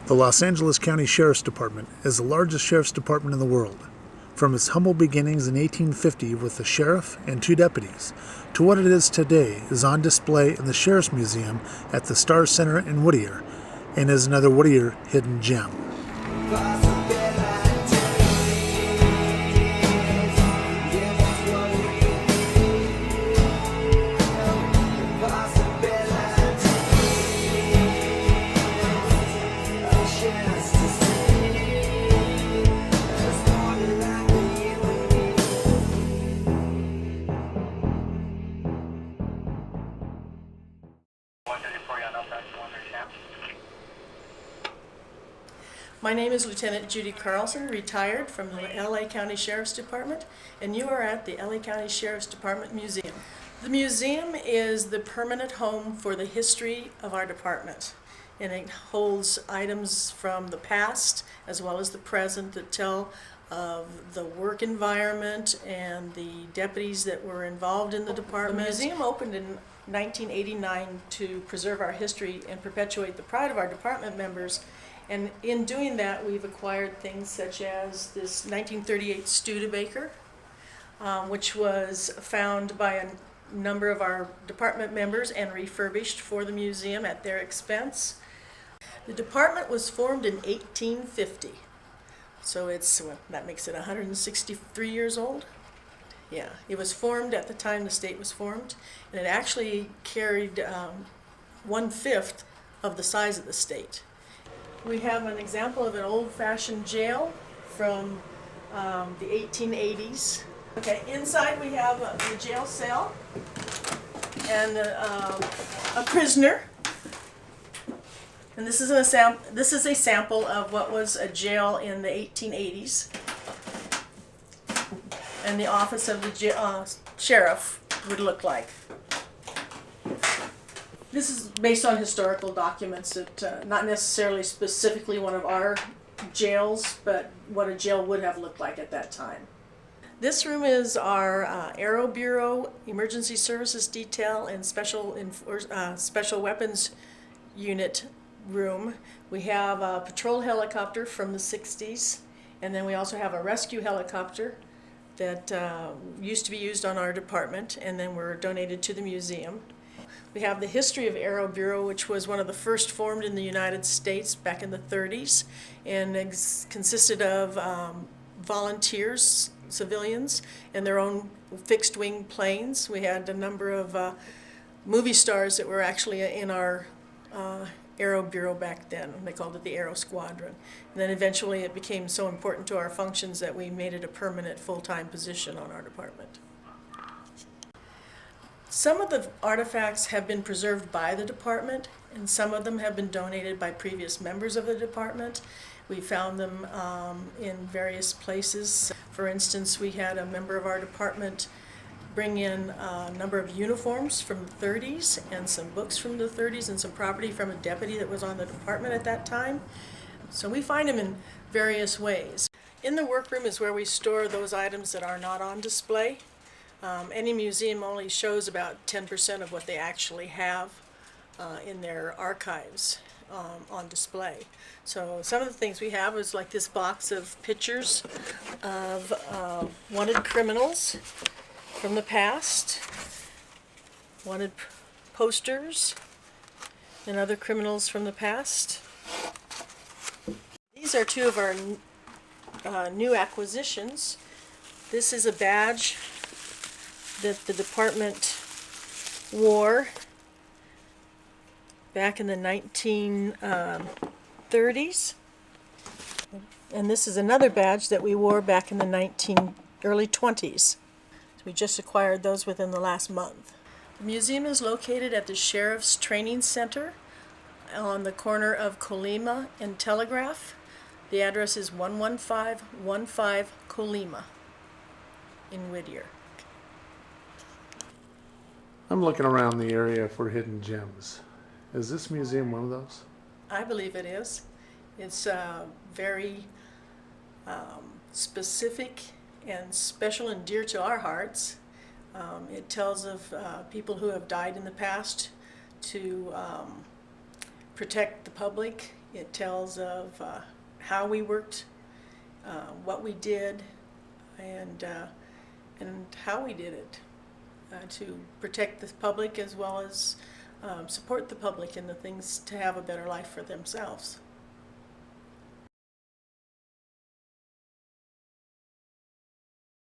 The Los Angeles County Sheriff's Department is the largest sheriff's department in the world. From its humble beginnings in 1850 with a sheriff and 2 deputies, to what it is today is on display in the Sheriff's Museum at the Starr Center in Whittier, and is another Whittier hidden gem. My name is Lieutenant Judy Carlson, retired from the LA County Sheriff's Department, and you are at the LA County Sheriff's Department Museum. The museum is the permanent home for the history of our department, and it holds items from the past as well as the present that tell of the work environment and the deputies that were involved in the department. The museum opened in 1989 to preserve our history and perpetuate the pride of our department members. And in doing that, we've acquired things such as this 1938 Studebaker, which was found by a number of our department members and refurbished for the museum at their expense. The department was formed in 1850, so that makes it 163 years old. Yeah, it was formed at the time the state was formed, and it actually carried 1/5 of the size of the state. We have an example of an old-fashioned jail from the 1880s. Okay, inside we have the jail cell and a prisoner. And this is a sample of what was a jail in the 1880s. And the office of the sheriff would look like. This is based on historical documents that, not necessarily specifically one of our jails, but what a jail would have looked like at that time. This room is our Aero Bureau, Emergency Services Detail, and Special Weapons Unit room. We have a patrol helicopter from the 60s, and then we also have a rescue helicopter that used to be used on our department, and then were donated to the museum. We have the history of Aero Bureau, which was one of the first formed in the United States back in the 30s, and consisted of volunteers, civilians, and their own fixed-wing planes. We had a number of movie stars that were actually in our Aero Bureau back then. They called it the Aero Squadron. And then eventually it became so important to our functions that we made it a permanent full-time position on our department. Some of the artifacts have been preserved by the department, and some of them have been donated by previous members of the department. We found them in various places. For instance, we had a member of our department bring in a number of uniforms from the 30s and some books from the 30s and some property from a deputy that was on the department at that time. So we find them in various ways. In the workroom is where we store those items that are not on display. Any museum only shows about 10% of what they actually have in their archives on display. So some of the things we have is like this box of pictures of wanted criminals from the past, wanted posters, and other criminals from the past. These are 2 of our new acquisitions. This is a badge that the department wore back in the 1930s. And this is another badge that we wore back in the early 20s. So we just acquired those within the last month. The museum is located at the Sheriff's Training Center on the corner of Colima and Telegraph. The address is 11515 Colima in Whittier. I'm looking around the area for hidden gems. Is this museum one of those? I believe it is. It's very specific and special and dear to our hearts. It tells of people who have died in the past to protect the public. It tells of how we worked, what we did, and how we did it to protect the public as well as support the public in the things to have a better life for themselves.